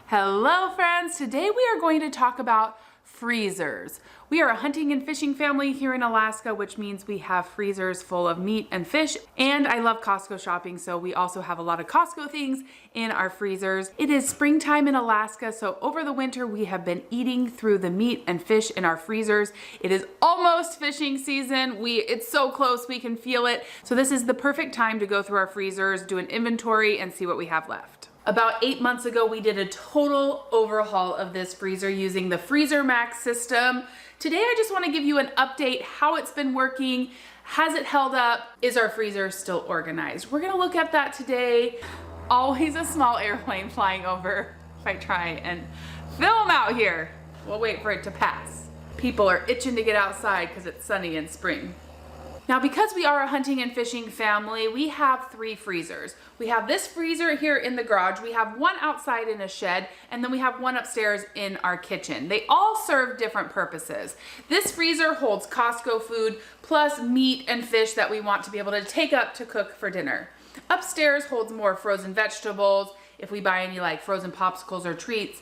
Hello friends, today we are going to talk about freezers. We are a hunting and fishing family here in Alaska, which means we have freezers full of meat and fish. And I love Costco shopping, so we also have a lot of Costco things in our freezers. It is springtime in Alaska, so over the winter we have been eating through the meat and fish in our freezers. It is almost fishing season. It's so close, we can feel it. So this is the perfect time to go through our freezers, do an inventory, and see what we have left. About 8 months ago, we did a total overhaul of this freezer using the Freezer Max system. Today, I just want to give you an update, how it's been working, has it held up, is our freezer still organized? We're gonna look at that today. Always a small airplane flying over if I try and film out here. We'll wait for it to pass. People are itching to get outside because it's sunny in spring. Now, because we are a hunting and fishing family, we have 3 freezers. We have this freezer here in the garage, we have one outside in a shed, and then we have one upstairs in our kitchen. They all serve different purposes. This freezer holds Costco food, plus meat and fish that we want to be able to take up to cook for dinner. Upstairs holds more frozen vegetables, if we buy any like frozen popsicles or treats,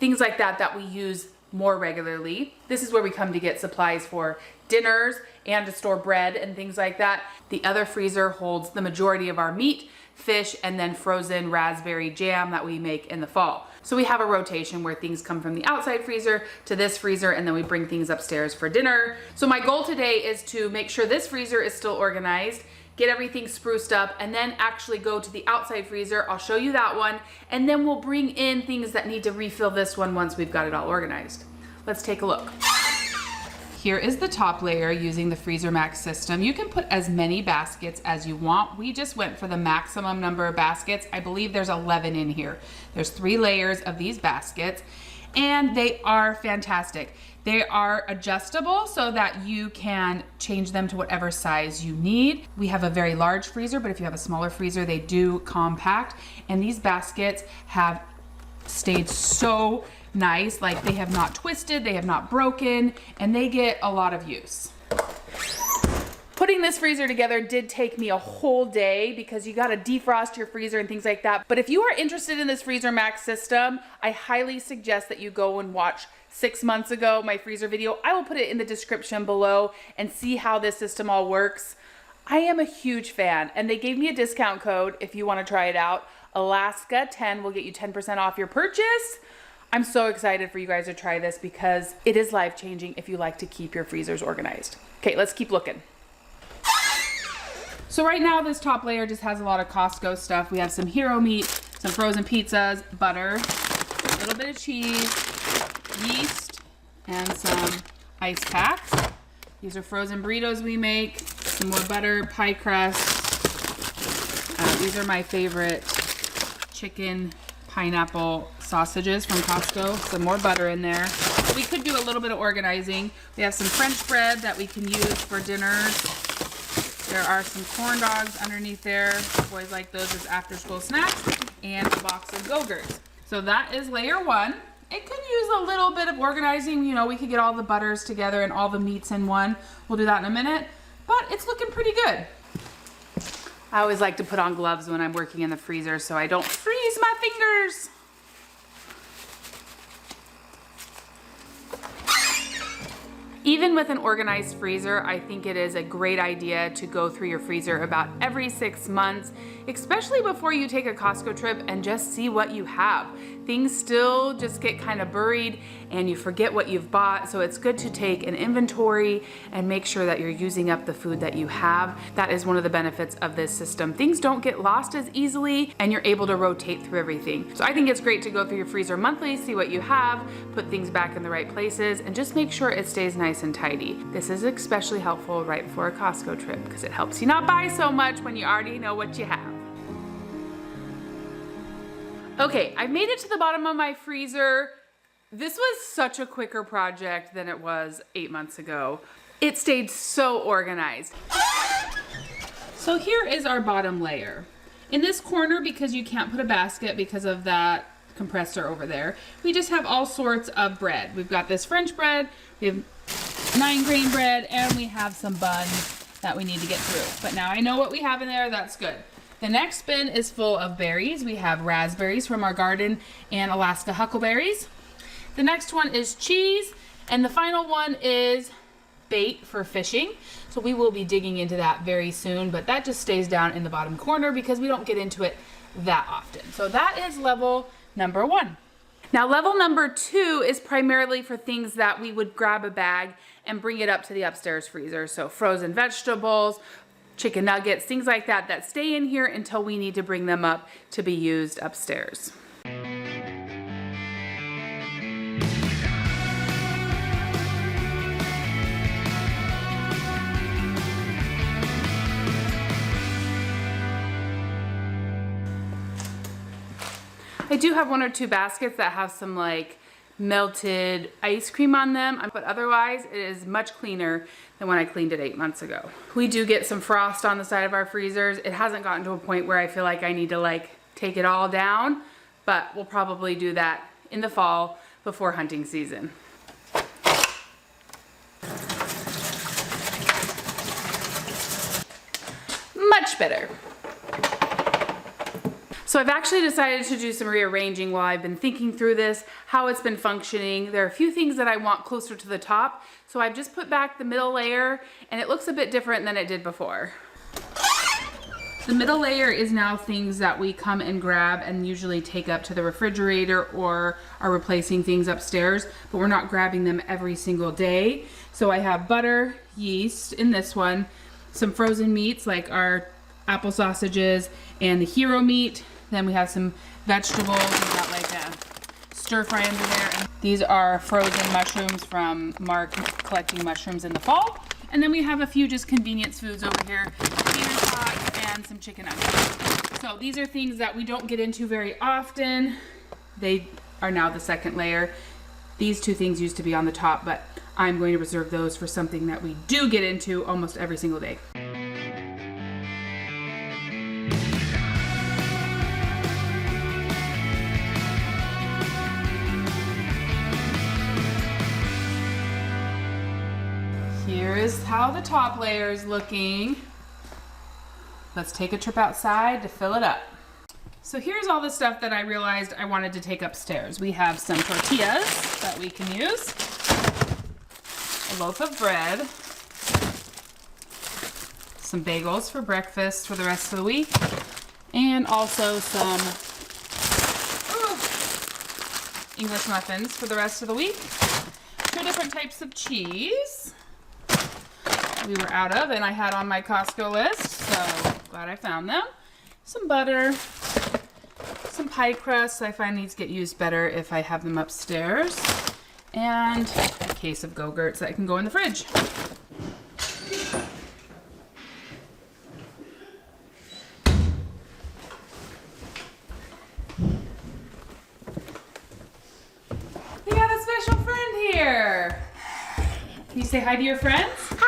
things like that that we use more regularly. This is where we come to get supplies for dinners and to store bread and things like that. The other freezer holds the majority of our meat, fish, and then frozen raspberry jam that we make in the fall. So we have a rotation where things come from the outside freezer to this freezer, and then we bring things upstairs for dinner. So my goal today is to make sure this freezer is still organized, get everything spruced up, and then actually go to the outside freezer. I'll show you that one, and then we'll bring in things that need to refill this one once we've got it all organized. Let's take a look. Here is the top layer using the Freezer Max system. You can put as many baskets as you want. We just went for the maximum number of baskets. I believe there's 11 in here. There's 3 layers of these baskets, and they are fantastic. They are adjustable so that you can change them to whatever size you need. We have a very large freezer, but if you have a smaller freezer, they do compact. And these baskets have stayed so nice, like they have not twisted, they have not broken, and they get a lot of use. Putting this freezer together did take me a whole day because you gotta defrost your freezer and things like that. But if you are interested in this Freezer Max system, I highly suggest that you go and watch 6 months ago my freezer video. I will put it in the description below and see how this system all works. I am a huge fan, and they gave me a discount code if you wanna try it out. Alaska10 will get you 10% off your purchase. I'm so excited for you guys to try this because it is life-changing if you like to keep your freezers organized. Okay, let's keep looking. So right now this top layer just has a lot of Costco stuff. We have some hero meat, some frozen pizzas, butter, a little bit of cheese, yeast, and some ice packs. These are frozen burritos we make, some more butter, pie crust. These are my favorite chicken pineapple sausages from Costco. Some more butter in there. We could do a little bit of organizing. We have some French bread that we can use for dinners. There are some corn dogs underneath there. Boys like those as after school snacks, and a box of Go-Gurts. So that is layer 1. It could use a little bit of organizing. You know, we could get all the butters together and all the meats in one. We'll do that in a minute, but it's looking pretty good. I always like to put on gloves when I'm working in the freezer so I don't freeze my fingers. Even with an organized freezer, I think it is a great idea to go through your freezer about every 6 months, especially before you take a Costco trip, and just see what you have. Things still just get kind of buried and you forget what you've bought, so it's good to take an inventory and make sure that you're using up the food that you have. That is one of the benefits of this system. Things don't get lost as easily and you're able to rotate through everything. So I think it's great to go through your freezer monthly, see what you have, put things back in the right places, and just make sure it stays nice and tidy. This is especially helpful right before a Costco trip because it helps you not buy so much when you already know what you have. Okay, I've made it to the bottom of my freezer. This was such a quicker project than it was 8 months ago. It stayed so organized. So here is our bottom layer. In this corner, because you can't put a basket because of that compressor over there, we just have all sorts of bread. We've got this French bread, we have 9-grain bread, and we have some buns that we need to get through. But now I know what we have in there, that's good. The next bin is full of berries. We have raspberries from our garden and Alaska huckleberries. The next one is cheese, and the final one is bait for fishing. So we will be digging into that very soon, but that just stays down in the bottom corner because we don't get into it that often. So that is level number 1. Now level number 2 is primarily for things that we would grab a bag and bring it up to the upstairs freezer. So frozen vegetables, chicken nuggets, things like that that stay in here until we need to bring them up to be used upstairs. I do have 1 or 2 baskets that have some like melted ice cream on them, but otherwise it is much cleaner than when I cleaned it 8 months ago. We do get some frost on the side of our freezers. It hasn't gotten to a point where I feel like I need to like take it all down, but we'll probably do that in the fall before hunting season. Much better. So I've actually decided to do some rearranging while I've been thinking through this, how it's been functioning. There are a few things that I want closer to the top, so I've just put back the middle layer and it looks a bit different than it did before. The middle layer is now things that we come and grab and usually take up to the refrigerator or are replacing things upstairs, but we're not grabbing them every single day. So I have butter, yeast in this one, some frozen meats like our apple sausages and the hero meat. Then we have some vegetables. We've got like a stir fry under there. And these are frozen mushrooms from Mark collecting mushrooms in the fall. And then we have a few just convenience foods over here, tater tots and some chicken nuggets. So these are things that we don't get into very often. They are now the second layer. These 2 things used to be on the top, but I'm going to reserve those for something that we do get into almost every single day. Here is how the top layer is looking. Let's take a trip outside to fill it up. So here's all the stuff that I realized I wanted to take upstairs. We have some tortillas that we can use, a loaf of bread, some bagels for breakfast for the rest of the week, and also some English muffins for the rest of the week. 2 different types of cheese we were out of and I had on my Costco list, so glad I found them. Some butter, some pie crusts. I find these get used better if I have them upstairs, and a case of Go-Gurts that can go in the fridge. We got a special friend here. Can you say hi to your friends? Hi!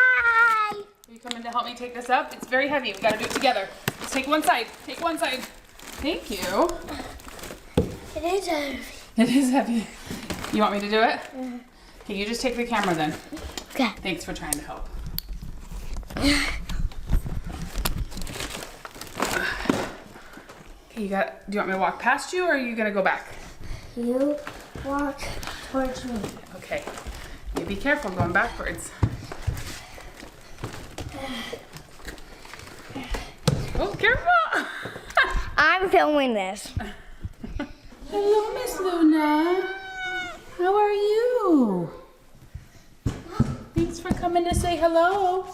Are you coming to help me take this up? It's very heavy. We gotta do it together. Let's take one side. Take one side. Thank you. It is heavy. It is heavy. You want me to do it? Okay, you just take the camera then. Okay. Thanks for trying to help. Okay, do you want me to walk past you or are you gonna go back? You walk towards me. Okay. You be careful going backwards. Oh, careful! I'm filming this. Hello, Miss Luna. How are you? Thanks for coming to say hello.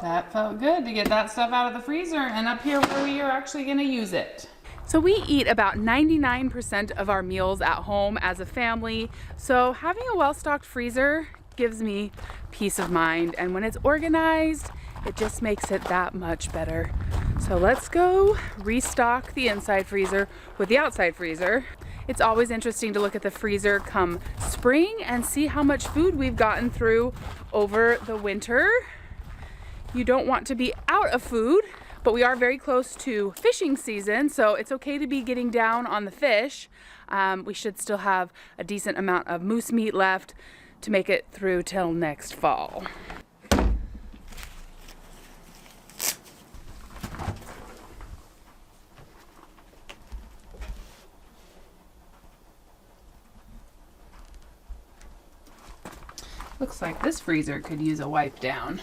That felt good to get that stuff out of the freezer and up here where we are actually gonna use it. So we eat about 99% of our meals at home as a family. So having a well-stocked freezer gives me peace of mind. And when it's organized, it just makes it that much better. So let's go restock the inside freezer with the outside freezer. It's always interesting to look at the freezer come spring and see how much food we've gotten through over the winter. You don't want to be out of food, but we are very close to fishing season, so it's okay to be getting down on the fish. We should still have a decent amount of moose meat left to make it through till next fall. Looks like this freezer could use a wipe down.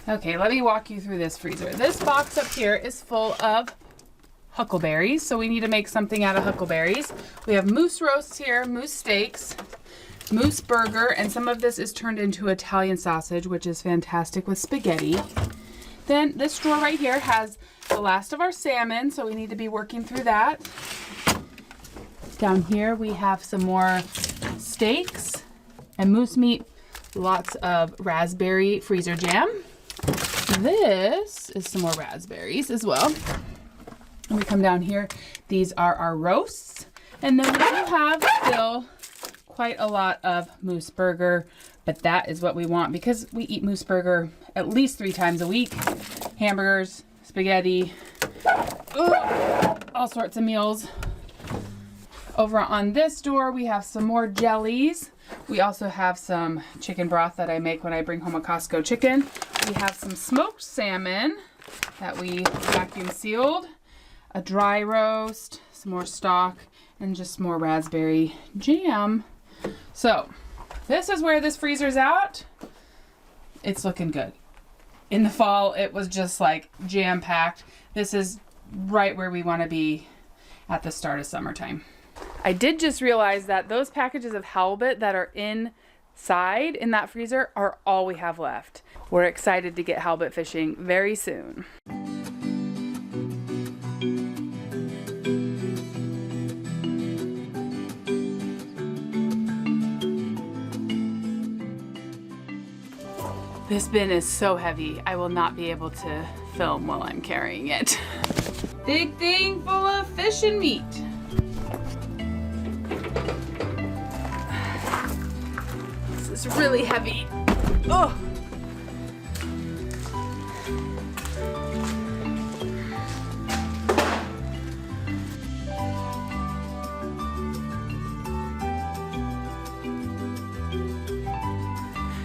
Okay, let me walk you through this freezer. This box up here is full of huckleberries, so we need to make something out of huckleberries. We have moose roasts here, moose steaks, moose burger, and some of this is turned into Italian sausage, which is fantastic with spaghetti. Then this drawer right here has the last of our salmon, so we need to be working through that. Down here we have some more steaks and moose meat, lots of raspberry freezer jam. This is some more raspberries as well. And we come down here, these are our roasts. And then we do have still quite a lot of moose burger, but that is what we want because we eat moose burger at least 3 times a week. Hamburgers, spaghetti, all sorts of meals. Over on this door, we have some more jellies. We also have some chicken broth that I make when I bring home a Costco chicken. We have some smoked salmon that we vacuum sealed, a dry roast, some more stock, and just more raspberry jam. So this is where this freezer's at. It's looking good. In the fall, it was just like jam-packed. This is right where we want to be at the start of summertime. I did just realize that those packages of halibut that are inside in that freezer are all we have left. We're excited to get halibut fishing very soon. This bin is so heavy, I will not be able to film while I'm carrying it. Big thing full of fish and meat. This is really heavy. Oh.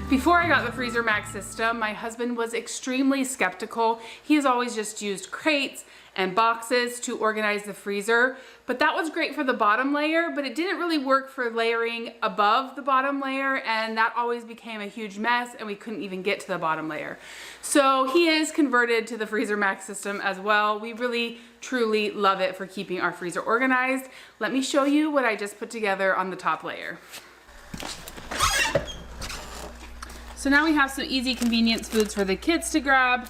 Before I got the Freezer Max system, my husband was extremely skeptical. He has always just used crates and boxes to organize the freezer, but that was great for the bottom layer, but it didn't really work for layering above the bottom layer, and that always became a huge mess and we couldn't even get to the bottom layer. So he is converted to the Freezer Max system as well. We really truly love it for keeping our freezer organized. Let me show you what I just put together on the top layer. So now we have some easy convenience foods for the kids to grab.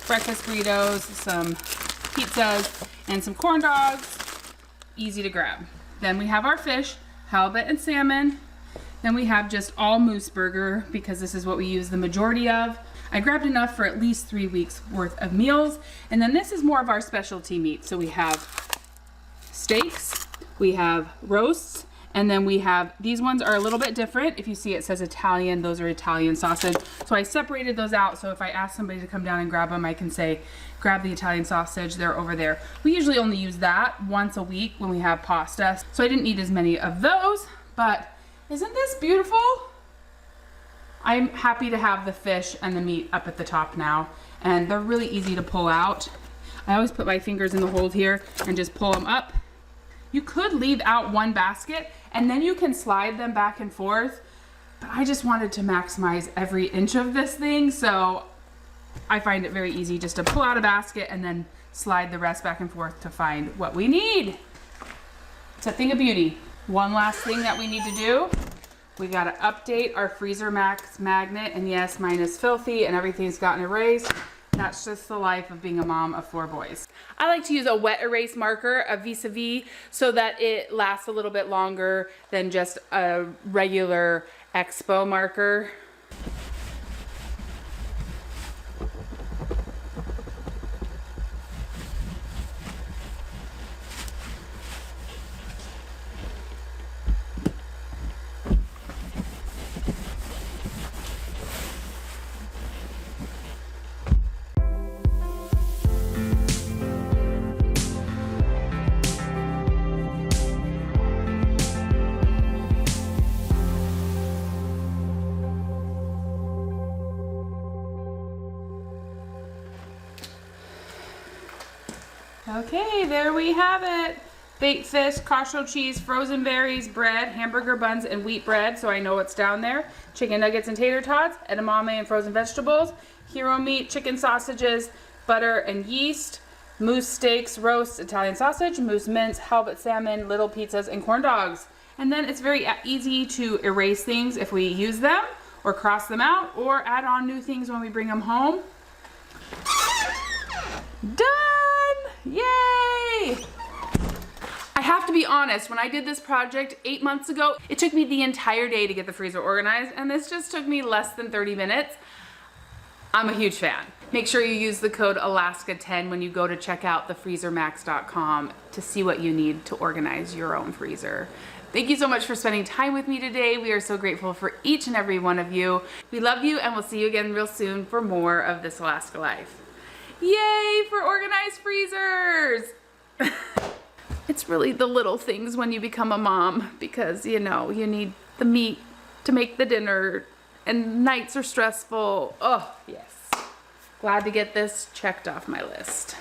Breakfast burritos, some pizzas, and some corn dogs. Easy to grab. Then we have our fish, halibut and salmon. Then we have just all moose burger because this is what we use the majority of. I grabbed enough for at least 3 weeks worth of meals. And then this is more of our specialty meat. So we have steaks, we have roasts, and then we have, these ones are a little bit different. If you see it says Italian, those are Italian sausage. So I separated those out. So if I ask somebody to come down and grab them, I can say, grab the Italian sausage, they're over there. We usually only use that once a week when we have pasta. So I didn't need as many of those, but isn't this beautiful? I'm happy to have the fish and the meat up at the top now. And they're really easy to pull out. I always put my fingers in the hold here and just pull them up. You could leave out one basket and then you can slide them back and forth, but I just wanted to maximize every inch of this thing, so I find it very easy just to pull out a basket and then slide the rest back and forth to find what we need. It's a thing of beauty. One last thing that we need to do, we gotta update our Freezer Max magnet, and yes, mine is filthy and everything's gotten erased. That's just the life of being a mom of 4 boys. I like to use a wet erase marker, a vis-a-vis, so that it lasts a little bit longer than just a regular Expo marker. Okay, there we have it. baked fish, costco cheese, frozen berries, bread, hamburger buns, and wheat bread, so I know what's down there. Chicken nuggets and tater tots, edamame and frozen vegetables, hero meat, chicken sausages, butter and yeast, moose steaks, roasts, Italian sausage, moose mince, halibut salmon, little pizzas, and corn dogs. And then it's very easy to erase things if we use them, or cross them out, or add on new things when we bring them home. Done! Yay! I have to be honest, when I did this project 8 months ago, it took me the entire day to get the freezer organized, and this just took me less than 30 minutes. I'm a huge fan. Make sure you use the code Alaska10 when you go to check out thefreezermax.com to see what you need to organize your own freezer. Thank you so much for spending time with me today. We are so grateful for each and every one of you. We love you, and we'll see you again real soon for more of This Alaska Life. Yay for organized freezers! It's really the little things when you become a mom, because you know, you need the meat to make the dinner and nights are stressful. Oh, yes. Glad to get this checked off my list.